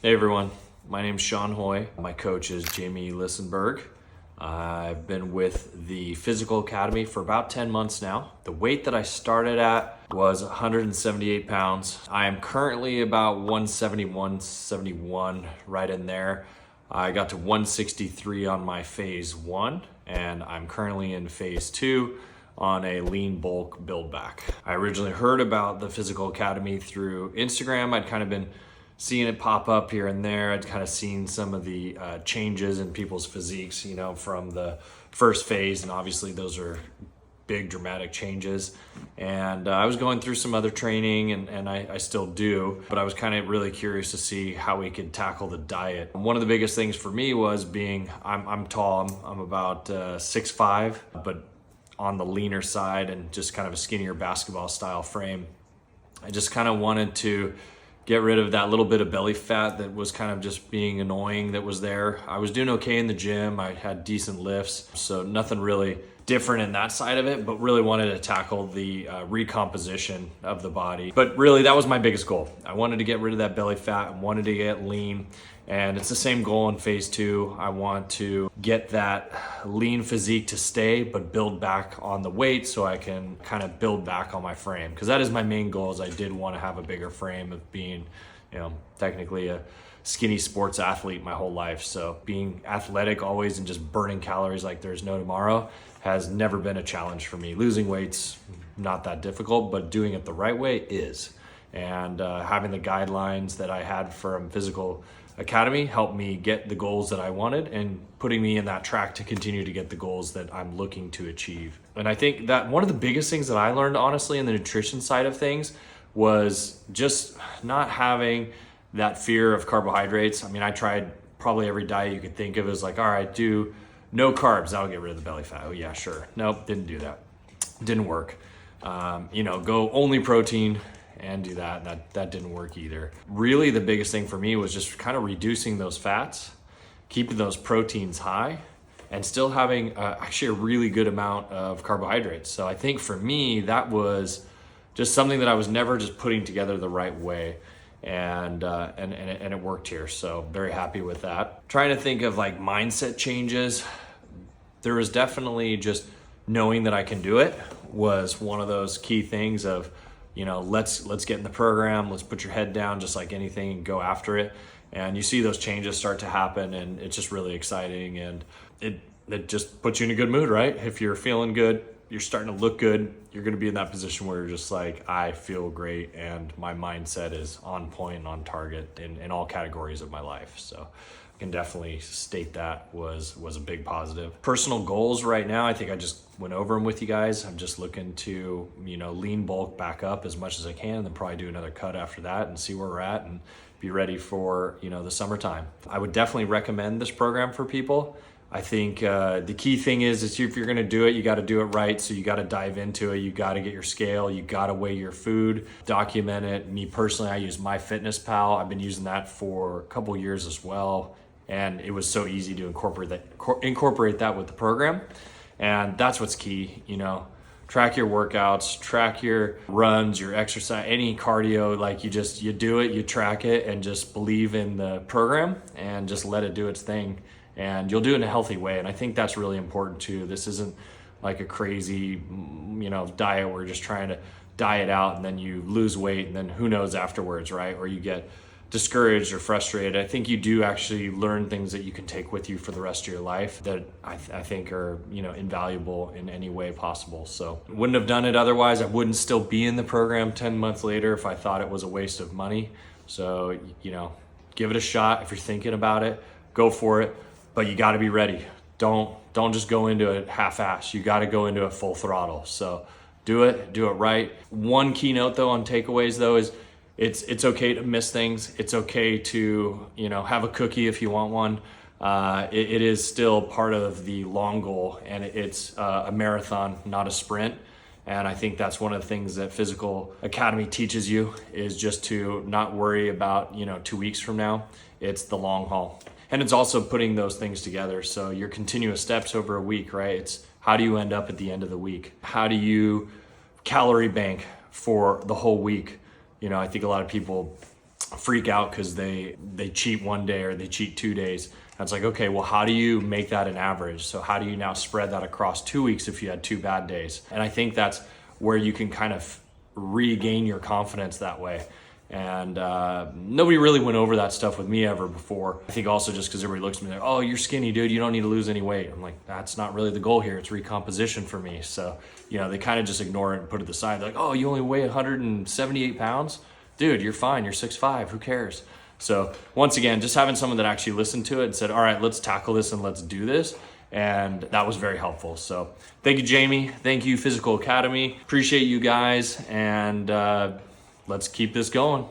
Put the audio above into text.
Hey everyone, my name's Sean Hoy. My coach is Jamie Lissenberg. I've been with the Physical Academy for about 10 months now. The weight that I started at was 178 pounds. I am currently about 170, 171, right in there. I got to 163 on my phase 1, and I'm currently in phase 2 on a lean bulk build back. I originally heard about the Physical Academy through Instagram. I'd kind of been seeing it pop up here and there. I'd kind of seen some of the changes in people's physiques, from the first phase, and obviously those are big dramatic changes. And I was going through some other training, and I still do, but I was kind of really curious to see how we could tackle the diet. One of the biggest things for me was I'm tall, I'm about 6'5", but on the leaner side and just kind of a skinnier basketball style frame. I just kind of wanted to get rid of that little bit of belly fat that was kind of just being annoying that was there. I was doing okay in the gym. I had decent lifts, so nothing really different in that side of it, but really wanted to tackle the recomposition of the body. But really that was my biggest goal. I wanted to get rid of that belly fat. I wanted to get lean, and it's the same goal in phase 2. I want to get that lean physique to stay, but build back on the weight so I can kind of build back on my frame. Because that is my main goal, is I did want to have a bigger frame of being, technically a skinny sports athlete my whole life. So being athletic always and just burning calories like there's no tomorrow has never been a challenge for me. Losing weight's not that difficult, but doing it the right way is. And having the guidelines that I had from Physical Academy helped me get the goals that I wanted, and putting me in that track to continue to get the goals that I'm looking to achieve. And I think that one of the biggest things that I learned, honestly, in the nutrition side of things was just not having that fear of carbohydrates. I mean, I tried probably every diet you could think of. As like, all right, do no carbs, that'll get rid of the belly fat. Oh yeah, sure. Nope, didn't do that. Didn't work. Go only protein and do that. That didn't work either. Really, the biggest thing for me was just kind of reducing those fats, keeping those proteins high, and still having actually a really good amount of carbohydrates. So I think for me, that was just something that I was never just putting together the right way. And it worked here. So very happy with that. Trying to think of like mindset changes. There was definitely just knowing that I can do it was one of those key things of, let's get in the program, let's put your head down just like anything and go after it. And you see those changes start to happen, and it's just really exciting, and it just puts you in a good mood, right? If you're feeling good, you're starting to look good, you're going to be in that position where you're just like, I feel great, and my mindset is on point and on target in all categories of my life. So I can definitely state that was a big positive. Personal goals right now, I think I just went over them with you guys. I'm just looking to, lean bulk back up as much as I can, and then probably do another cut after that and see where we're at and be ready for, the summertime. I would definitely recommend this program for people. I think the key thing is if you're gonna do it, you gotta do it right. So you gotta dive into it. You gotta get your scale. You gotta weigh your food, document it. Me personally, I use MyFitnessPal. I've been using that for a couple years as well. And it was so easy to incorporate that with the program. And that's what's key, track your workouts, track your runs, your exercise, any cardio, like you do it, you track it, and just believe in the program and just let it do its thing. And you'll do it in a healthy way. And I think that's really important too. This isn't like a crazy, diet where you're just trying to diet out and then you lose weight and then who knows afterwards, right? Or you get discouraged or frustrated. I think you do actually learn things that you can take with you for the rest of your life that I think are, invaluable in any way possible. So wouldn't have done it otherwise. I wouldn't still be in the program 10 months later if I thought it was a waste of money. So, give it a shot. If you're thinking about it, go for it. But you got to be ready. Don't just go into it half-ass. You got to go into it full throttle. So do it right. One key note though on takeaways though is it's okay to miss things. It's okay to have a cookie if you want one. It is still part of the long goal, and it's a marathon, not a sprint. And I think that's one of the things that Physical Academy teaches you is just to not worry about 2 weeks from now. It's the long haul. And it's also putting those things together. So your continuous steps over a week, right? It's how do you end up at the end of the week? How do you calorie bank for the whole week? I think a lot of people freak out because they cheat one day or they cheat 2 days. And it's like, okay, well, how do you make that an average? So how do you now spread that across 2 weeks if you had 2 bad days? And I think that's where you can kind of regain your confidence that way. And nobody really went over that stuff with me ever before. I think also just because everybody looks at me like, oh, you're skinny, dude, you don't need to lose any weight. I'm like, that's not really the goal here. It's recomposition for me. So, they kind of just ignore it and put it aside. They're like, oh, you only weigh 178 pounds? Dude, you're fine. You're 6'5". Who cares? So once again, just having someone that actually listened to it and said, all right, let's tackle this and let's do this. And that was very helpful. So thank you, Jamie. Thank you, Physical Academy. Appreciate you guys. And let's keep this going.